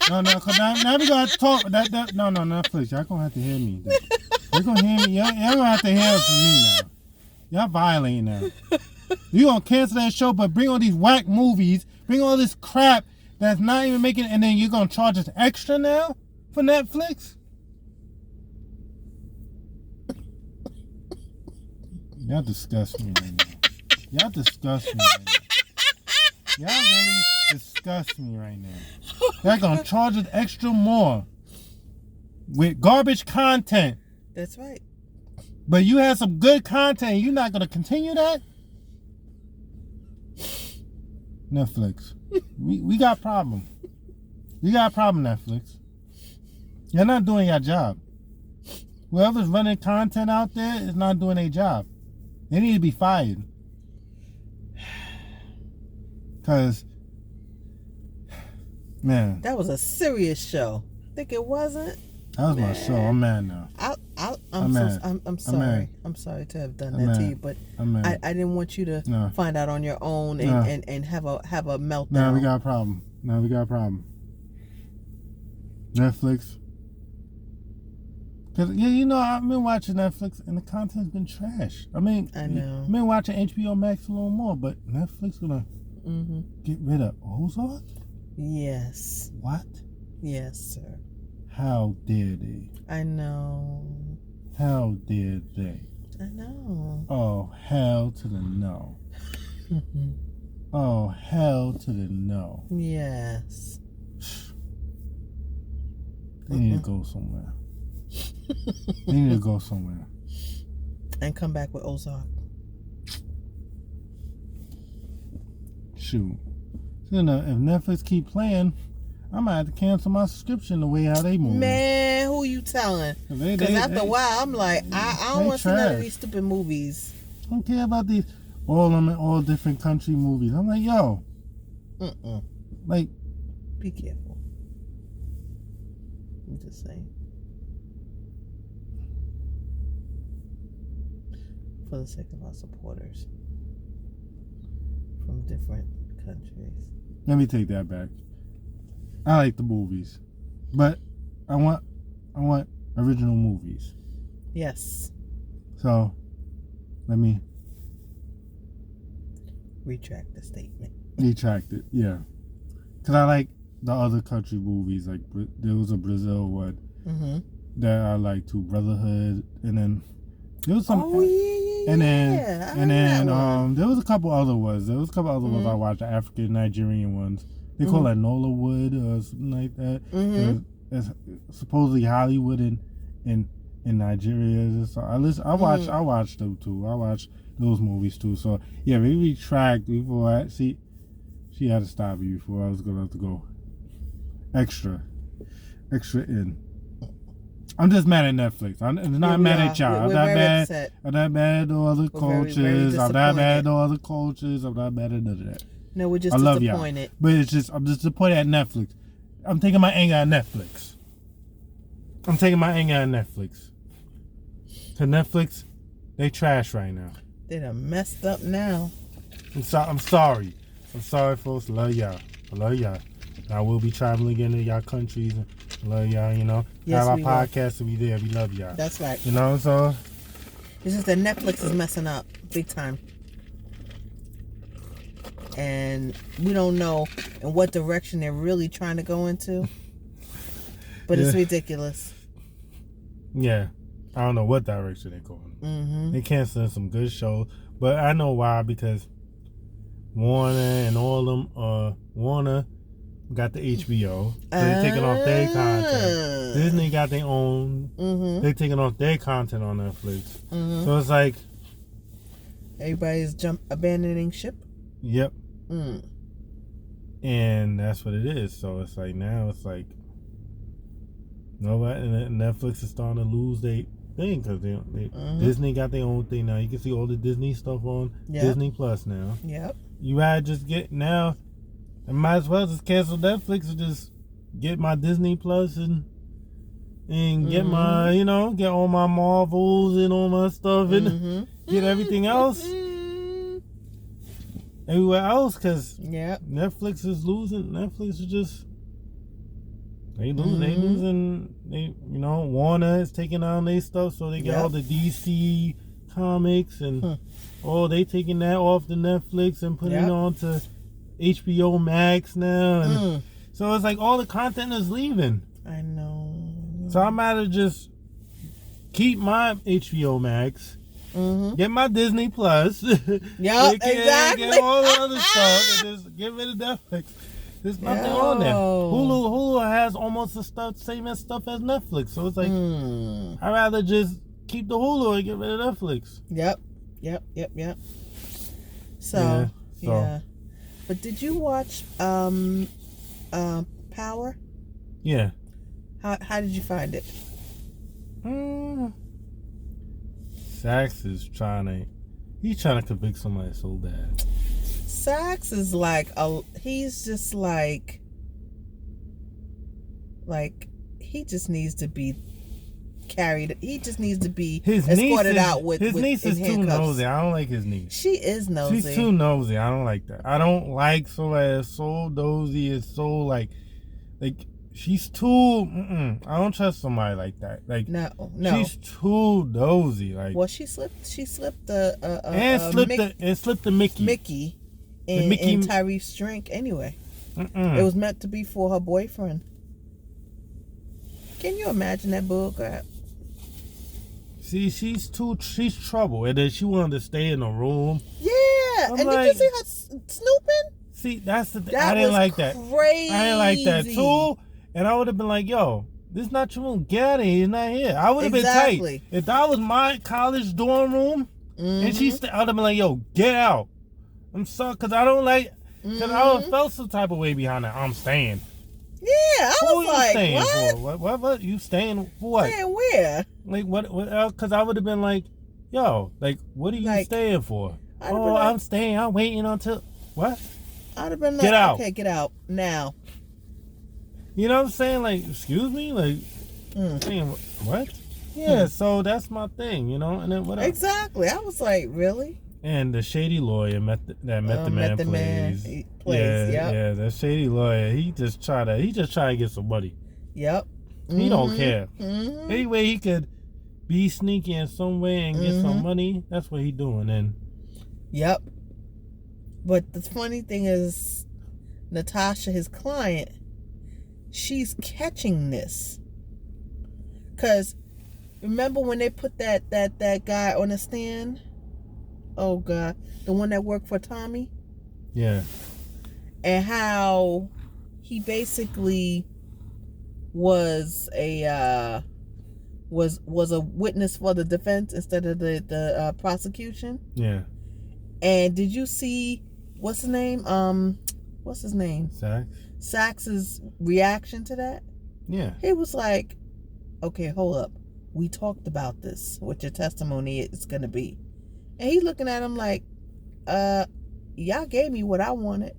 No, cause now we gotta talk. No, Netflix. Y'all gonna have to hear me. You're gonna hear me. Y'all gonna have to hear it from me now. Y'all violating now. You gonna cancel that show, but bring all these whack movies, bring all this crap that's not even making, and then you're gonna charge us extra now for Netflix? Y'all disgust me right now. Y'all disgust me right now. Y'all really disgust me right now. They're gonna charge us extra more with garbage content. That's right. But you have some good content. You're not gonna continue that? Netflix. We got a problem. We got a problem, Netflix. You're not doing your job. Whoever's running content out there is not doing their job. They need to be fired. Cause, man, that was a serious show. Think it wasn't? That was my show. I'm mad now. I'm sorry. I'm sorry to have done that to you, but I didn't want you to find out on your own and have a meltdown. No, we got a problem. Netflix. Cause I've been watching Netflix and the content's been trash. I know. I've been watching HBO Max a little more, but Netflix gonna get rid of Ozark? Yes. What? Yes, sir. How dare they? I know. How dare they? I know. Oh, hell to the no. Oh, hell to the no. Yes. They need to go somewhere. They need to go somewhere. And come back with Ozark. Shoot. So, if Netflix keep playing, I might have to cancel my subscription the way how they move. Man, who you telling? Because after a while, I'm like, I don't want to see none of these stupid movies. I don't care about these all different country movies. I'm like, yo. Like, be careful. I'm just saying. For the sake of our supporters from different countries. Let me take that back. I like the movies, but I want original movies. Yes. So, let me retract the statement. Retract it, yeah. Because I like the other country movies. Like, there was a Brazil one that I like too, Brotherhood, and then there was some. Oh yeah. And then there was a couple other ones. I watched, the African Nigerian ones. They call it Nollywood or something like that. It's supposedly Hollywood in Nigeria. So I watched them too. I watched those movies too. So yeah, we retract before she had to stop me before I was gonna have to go extra in. I'm just mad at Netflix. I'm not mad at y'all. I'm not mad at all the cultures. I'm not mad at all the cultures. I'm not mad at none of that. No, we're just disappointed. But I'm just disappointed at Netflix. I'm taking my anger at Netflix. To Netflix, they trash right now. They done messed up now. I'm sorry. I'm sorry, folks. Love y'all. I will be traveling again to y'all countries. Love y'all, you know. Yes, have we our will. podcast to be there. We love y'all. That's right. You know, so It's just that Netflix is messing up big time. And we don't know in what direction they're really trying to go into. But it's ridiculous. Yeah. I don't know what direction they're going. Mm-hmm. They canceling some good shows. But I know why, because Warner and all them, Warner got the HBO. So they're taking off their content. Disney got their own. Mm-hmm. They're taking off their content on Netflix. Mm-hmm. So it's like everybody's abandoning ship. Yep. And that's what it is. So it's like now it's like nobody. Netflix is starting to lose their thing because Disney got their own thing now. You can see all the Disney stuff on Disney Plus now. Yep. You gotta just get now. I might as well just cancel Netflix and just get my Disney Plus and get my, you know, get all my Marvels and all my stuff and get everything else everywhere else, because Netflix is losing. Netflix is just they losing. They, you know, Warner is taking on their stuff, so they get all the DC comics and they taking that off the Netflix and putting it on to HBO Max now, and so it's like all the content is leaving. I know. So I might have just keep my HBO Max, get my Disney Plus, exactly, get all the other stuff, and just get rid of Netflix. There's nothing on there. Hulu has almost the same as stuff as Netflix, so it's like I'd rather just keep the Hulu and get rid of Netflix. Yep. So. But did you watch Power? Yeah. How did you find it? Sax is he's trying to convict somebody so bad. Sax is he's just like he just needs to be carried. He just needs to be escorted out with his niece is too nosy. I don't like his niece. She is nosy. She's too nosy. I don't like that. I don't like somebody that's so nosy. It's so like she's too. I don't trust somebody like that. Like no, she's too nosy. Like she slipped slipped the Mickey in Tyrese's drink anyway. It was meant to be for her boyfriend. Can you imagine that bullcrap? See, she's trouble, and then she wanted to stay in the room. Yeah, and did you see her snooping? See, that's the thing. I didn't like that. Crazy. I didn't like that too. And I would have been like, "Yo, this is not your room. Get out of here. He's not here." I would have been tight. If that was my college dorm room, and I would have been like, "Yo, get out." I'm sorry, because I don't like. Because I would have felt some type of way behind that. I'm staying. Yeah, I was like, what? You staying for what? Staying where? Like, what? Because I would have been like, yo, like, what are you staying for? I'm staying. I'm waiting until, what? I'd have been like, get out. Okay, get out now. You know what I'm saying? Like, excuse me? Like, saying, what? Yeah, so that's my thing, you know? And then what else? Exactly. I was like, really? And the shady lawyer that the man plays. Yeah, that shady lawyer. He just try to get some money. Yep. He don't care. Any way he could be sneaky in some way and get some money, that's what he doing. And yep. But the funny thing is, Natasha, his client, she's catching this. 'Cause remember when they put that guy on the stand? Oh God, the one that worked for Tommy. Yeah. And how he basically was a witness for the defense instead of the prosecution. Yeah. And did you see what's his name? Sax. Sax's reaction to that? Yeah. He was like, "Okay, hold up. We talked about this. What your testimony is going to be." And he looking at him like, y'all gave me what I wanted.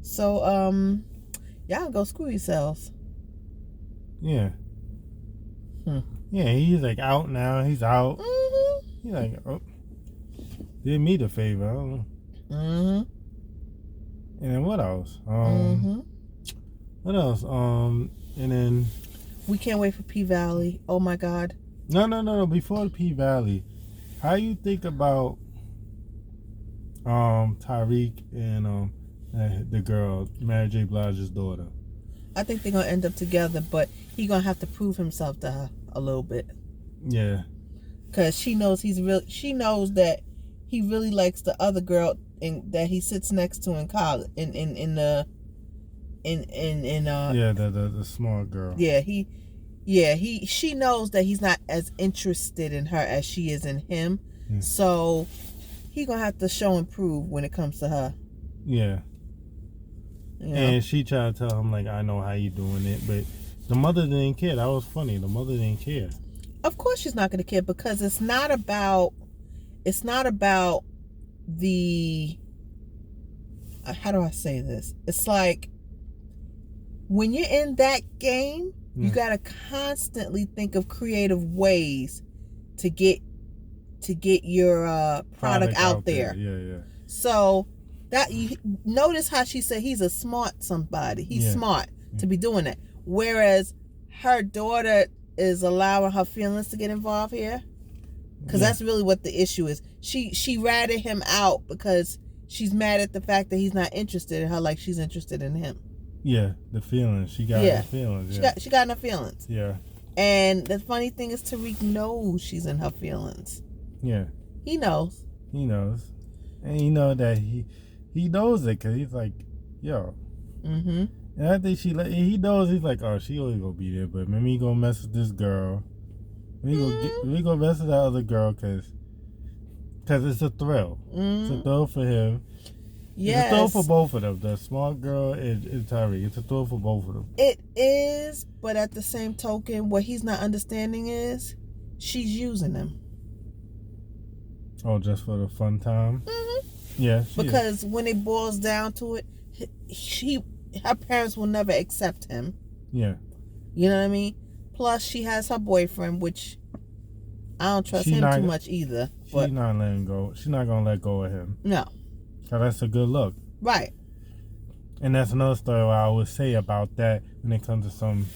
So, y'all go screw yourselves. Yeah. Yeah, he's like out now. He's out. He's like, oh, did me the favor. I don't know. And then what else? What else? And then we can't wait for P Valley. Oh my God. No. Before the P Valley, how you think about Tyreek and the girl, Mary J. Blige's daughter? I think they're gonna end up together, but he gonna have to prove himself to her a little bit. Yeah. Cause she knows she knows that he really likes the other girl that he sits next to in college the small girl. She knows that he's not as interested in her as she is in him. Yeah. So he gonna have to show and prove when it comes to her. Yeah. You know? And she tried to tell him, like, I know how you doing it, but the mother didn't care. That was funny. The mother didn't care. Of course she's not gonna care, because it's not about the how do I say this? It's like when you're in that game, you gotta constantly think of creative ways to get your product out there. Yeah. So that you notice how she said he's a smart somebody. He's smart to be doing that. Whereas her daughter is allowing her feelings to get involved here. Because that's really what the issue is. She ratted him out because she's mad at the fact that he's not interested in her like she's interested in him. Yeah, the feelings. She got her feelings. Yeah. She got her feelings. Yeah. And the funny thing is, Tariq knows she's in her feelings. Yeah. He knows. And you know that he knows it because he's like, yo. Mm-hmm. And I think he knows, he's like, oh, she only gonna be there, but maybe he gonna mess with this girl. We gonna mess with that other girl because it's a thrill. It's a thrill for him. Yes. It's a thrill for both of them. The smart girl and Tyreek. It's a thrill for both of them. It is, but at the same token, what he's not understanding is she's using him. Oh, just for the fun time? Mm-hmm. Yeah. Because when it boils down to it, her parents will never accept him. Yeah. You know what I mean? Plus, she has her boyfriend, which I don't trust him too much either. She's not letting go. She's not gonna let go of him. No. Cause that's a good look. Right. And that's another story I would say about that when it comes to some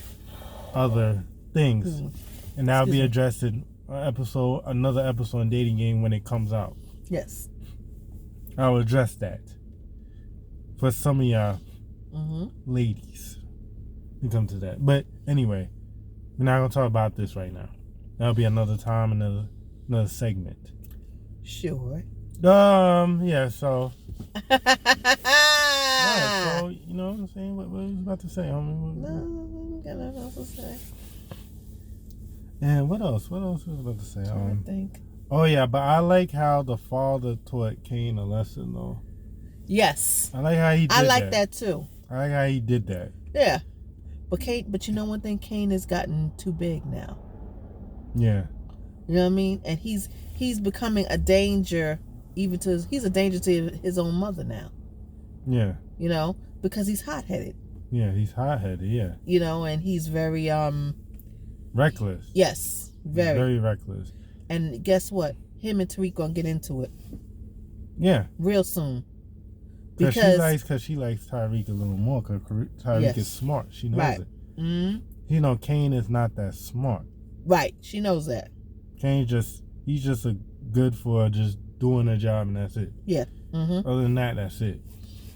other things, and that'll be addressed in another episode in Dating Game when it comes out. Yes. I'll address that for some of y'all ladies. We come to that, but anyway, we're not gonna talk about this right now. That'll be another time, another segment. Sure. Yeah. So. Right, so you know what I'm saying. What was you about to say, homie? No, I got nothing else to say. And what else? What else was I about to say? I think. Oh yeah, but I like how the father taught Cain a lesson, though. Yes. I like how he did that. I like that too. I like how he did that. Yeah. But you know one thing, Cain has gotten too big now. Yeah. You know what I mean? And he's becoming a danger, he's a danger to his own mother now. Yeah. You know, because he's hot-headed. Yeah, he's hot-headed, yeah. You know, and he's very reckless. Yes, very reckless. And guess what? Him and Tariq gonna get into it. Yeah. Real soon. Because she likes Tyreek a little more. Because Tyreek is smart. She knows it. Mm-hmm. You know, Cain is not that smart. Right. She knows that. Cain he's just good for just doing a job and that's it. Yeah. Mm-hmm. Other than that, that's it.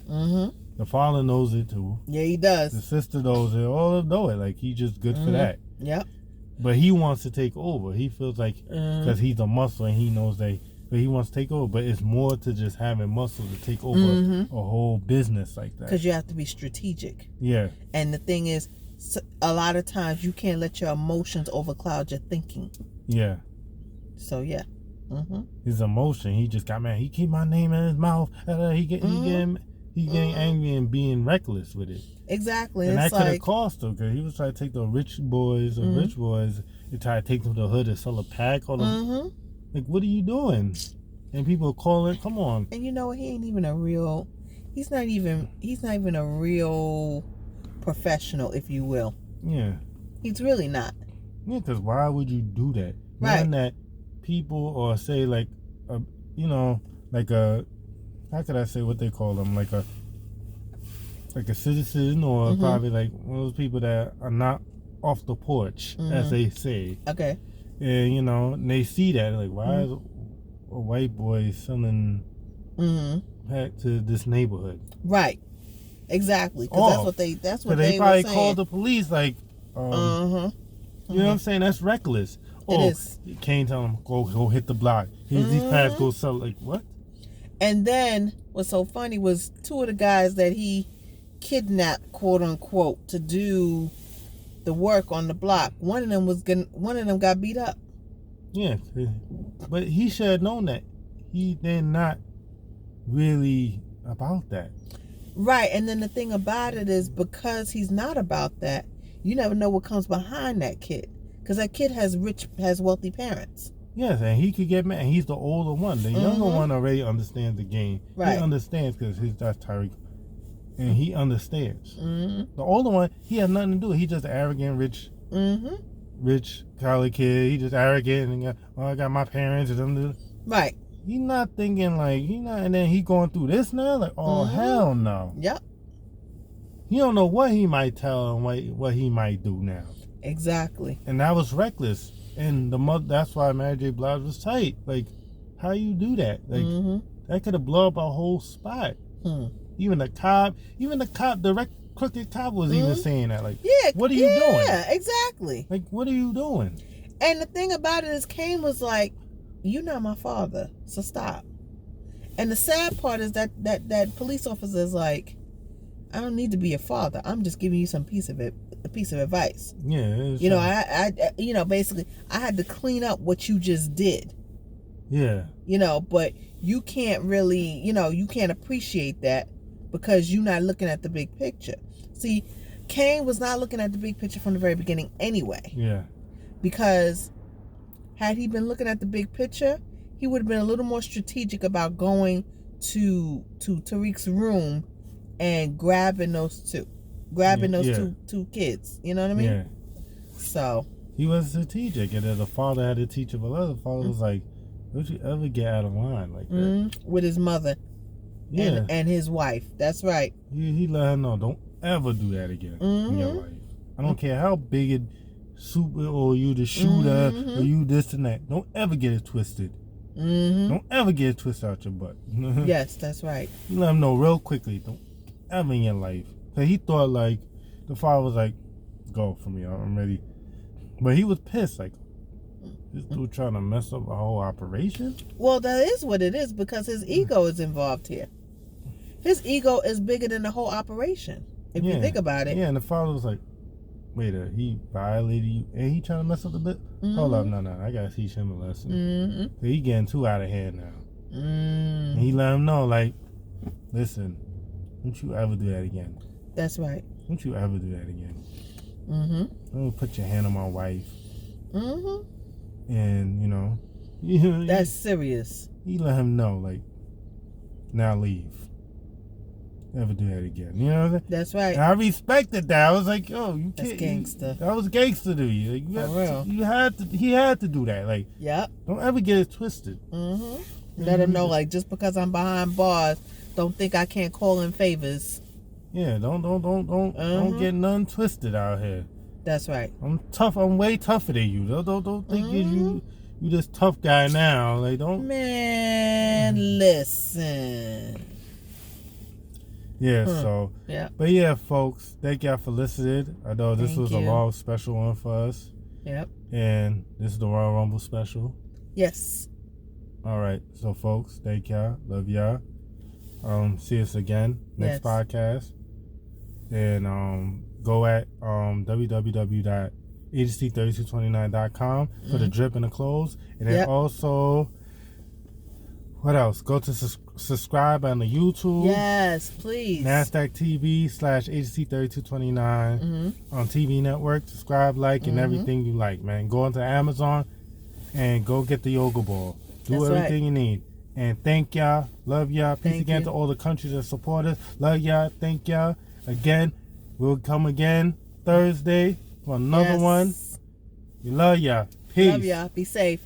Mm-hmm. The father knows it too. Yeah, he does. The sister knows it. All of them know it. Like, he's just good for that. Yep. But he wants to take over. He feels like, because he's a muscle and he knows that, but he wants to take over. But it's more to just having muscle to take over a whole business like that. Because you have to be strategic. Yeah. And the thing is, a lot of times you can't let your emotions overcloud your thinking. Yeah. So, yeah. Mm-hmm. His emotion, he just got mad. He keep my name in his mouth. He getting angry and being reckless with it. Exactly. And that could have cost him, because he was trying to take the rich boys and try to take them to the hood and sell a pack. Like, what are you doing? And people calling, come on. And you know what? He ain't even a real. He's not even a real professional, if you will. Yeah. He's really not. Yeah, because why would you do that? Right. Knowing that people, or say like, how could I say what they call them? Like like a citizen or probably like one of those people that are not off the porch, as they say. Okay. And, you know, and they see that, like, why is a white boy selling back to this neighborhood? Right. Exactly. Because that's what they probably were saying. called the police, like, you know what I'm saying? That's reckless. It is. You can't tell them, go hit the block. Here's these pads, go sell. Like, what? And then what's so funny was two of the guys that he kidnapped, quote unquote, to do the work on the block. One of them got beat up. Yeah, but he should have known that. They're not really about that. Right, and then the thing about it is because he's not about that, you never know what comes behind that kid. Because that kid has wealthy parents. Yes, and he could get mad. And he's the older one. The younger one already understands the game. Right. He understands because that's Tyreek. And he understands. The older one, he has nothing to do. He's just an arrogant, rich college kid. He just arrogant and I got my parents and them. Right. He's not thinking like and then he going through this now. Like, oh hell no. Yep. You don't know what he might tell and what he might do now. Exactly. And that was reckless. And that's why Mary J. Blige was tight. Like, how you do that? Like, that could have blown up a whole spot. Even the cop, the crooked cop was even saying that. Like, yeah, what are you doing? Yeah, exactly. Like, what are you doing? And the thing about it is, Kane was like, "You're not my father, so stop." And the sad part is that police officer is like, "I don't need to be your father. I'm just giving you a piece of advice." Yeah. You know, I basically, I had to clean up what you just did. Yeah. You know, but you can't really, you can't appreciate that because you're not looking at the big picture. See, Kane was not looking at the big picture from the very beginning anyway. Yeah. Because had he been looking at the big picture, he would have been a little more strategic about going to Tariq's room and grabbing those two kids. You know what I mean? Yeah. So he was strategic, and then the father had to teach him a lesson. The father was like, "Don't you ever get out of line like that?" With his mother, and his wife. That's right. He let her know, don't ever do that again in your life. I don't care how big it super or you the shooter or you this and that. Don't ever get it twisted. Don't ever get it twisted out your butt. Yes, that's right. You let him know real quickly. Don't ever in your life. Cause he thought like the father was like, "Go for me, I'm ready," but he was pissed. Like, this dude trying to mess up a whole operation. Well, that is what it is because his ego is involved here. His ego is bigger than the whole operation. If you think about it. Yeah, and the father was like, "Wait, he violated you, and he trying to mess up the bit." Hold up, no, I gotta teach him a lesson. He getting too out of hand now. And he let him know, like, listen, don't you ever do that again. That's right. Don't you ever do that again. Don't put your hand on my wife. And that's serious. He let him know, like, now leave. Never do that again. You know what I'm saying? That's right. And I respected that. I was like, yo, you can't. That's gangster. That was gangster to you. Like, he had to do that. Like, yep. Don't ever get it twisted. Let him know, like, just because I'm behind bars, don't think I can't call in favors. Yeah, don't get none twisted out here. That's right. I'm tough. I'm way tougher than you. Don't think you this tough guy now. Like, don't. Man, listen. Yeah. So. Yeah. But yeah, folks, thank y'all for listening. I know this was a long special one for us. Yep. And this is the Royal Rumble special. Yes. All right. So, folks, thank y'all. Love y'all. See us again next podcast. And go at www.agency3229.com for the drip and the clothes. And then also, what else? Go to subscribe on the YouTube. Yes, please. NASDAQ TV /agency3229 on TV network. Subscribe, like, and everything you like, man. Go into Amazon and go get the yoga ball. Do everything you need. And thank y'all. Love y'all. Peace again to all the countries that support us. Love y'all. Thank y'all. Again, we'll come again Thursday for another one. We love y'all. Peace. Love y'all. Be safe.